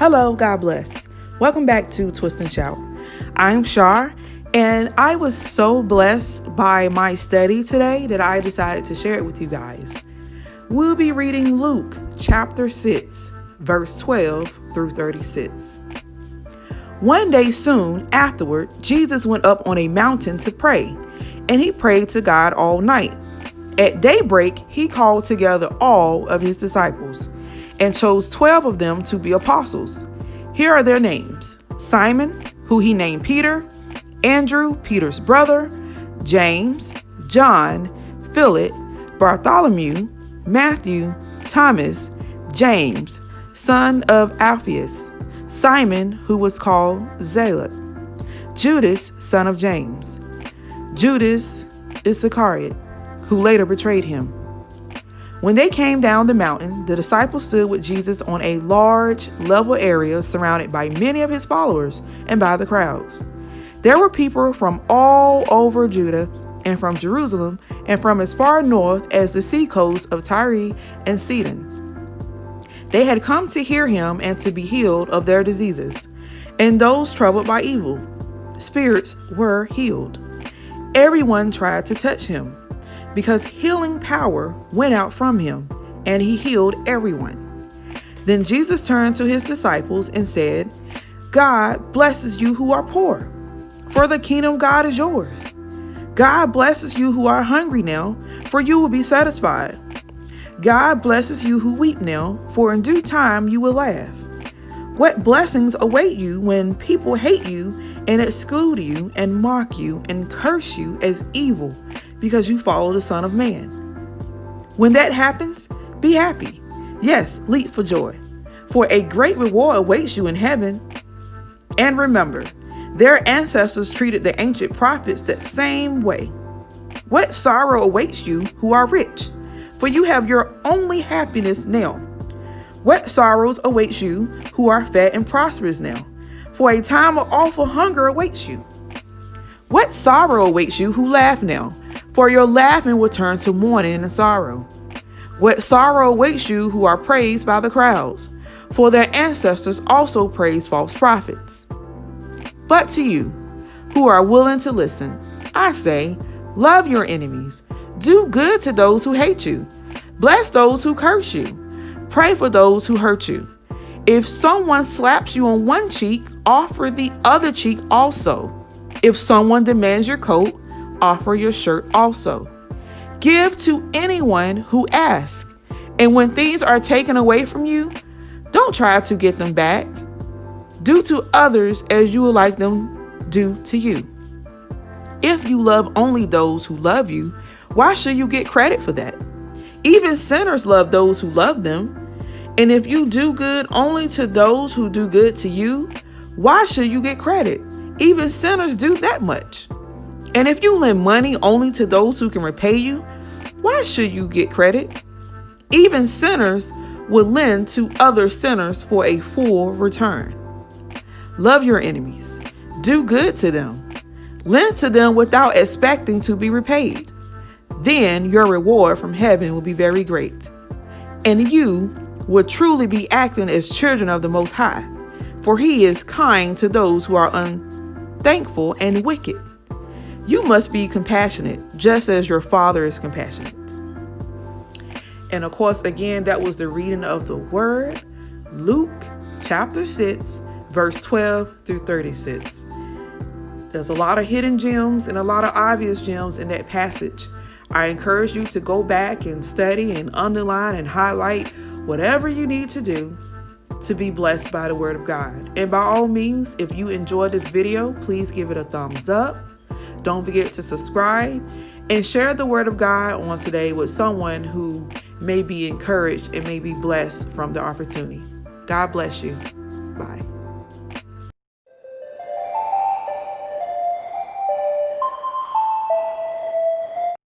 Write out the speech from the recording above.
Hello, God bless. Welcome back to Twist and Shout. I'm Shar, and I was so blessed by my study today that I decided to share it with you guys. We'll be reading Luke chapter 6, verse 12 through 36. One day soon afterward, Jesus went up on a mountain to pray, and he prayed to God all night. At daybreak, he called together all of his disciples and chose 12 of them to be apostles. Here are their names: Simon, who he named Peter, Andrew, Peter's brother, James, John, Philip, Bartholomew, Matthew, Thomas, James, son of Alphaeus, Simon, who was called Zealot, Judas, son of James, Judas Iscariot, who later betrayed him. When they came down the mountain, the disciples stood with Jesus on a large, level area surrounded by many of his followers and by the crowds. There were people from all over Judah and from Jerusalem and from as far north as the seacoast of Tyre and Sidon. They had come to hear him and to be healed of their diseases, and those troubled by evil spirits were healed. Everyone tried to touch him, because healing power went out from him, and he healed everyone. Then Jesus turned to his disciples and said, "God blesses you who are poor, for the kingdom of God is yours. God blesses you who are hungry now, for you will be satisfied. God blesses you who weep now, for in due time you will laugh. What blessings await you when people hate you and exclude you and mock you and curse you as evil because you follow the Son of Man. When that happens, be happy. Yes, leap for joy, for a great reward awaits you in heaven. And remember, their ancestors treated the ancient prophets that same way. What sorrow awaits you who are rich, for you have your only happiness now. What sorrows awaits you who are fat and prosperous now, for a time of awful hunger awaits you. What sorrow awaits you who laugh now, for your laughing will turn to mourning and sorrow. What sorrow awaits you who are praised by the crowds, for their ancestors also praised false prophets. But to you, who are willing to listen, I say, love your enemies, do good to those who hate you, bless those who curse you, pray for those who hurt you. If someone slaps you on one cheek, offer the other cheek also. If someone demands your coat, offer your shirt also. Give to anyone who asks, and when things are taken away from you, don't try to get them back. Do to others as you would like them do to you. If you love only those who love you, why should you get credit for that? Even sinners love those who love them. And if you do good only to those who do good to you, why should you get credit? Even sinners do that much. And if you lend money only to those who can repay you, why should you get credit? Even sinners will lend to other sinners for a full return. Love your enemies. Do good to them. Lend to them without expecting to be repaid. Then your reward from heaven will be very great. And you will truly be acting as children of the Most High, for he is kind to those who are unthankful and wicked. You must be compassionate, just as your Father is compassionate." And of course, again, that was the reading of the word, Luke chapter 6, verse 12 through 36. There's a lot of hidden gems and a lot of obvious gems in that passage. I encourage you to go back and study and underline and highlight whatever you need to do to be blessed by the word of God. And by all means, if you enjoyed this video, please give it a thumbs up. Don't forget to subscribe and share the word of God on today with someone who may be encouraged and may be blessed from the opportunity. God bless you. Bye.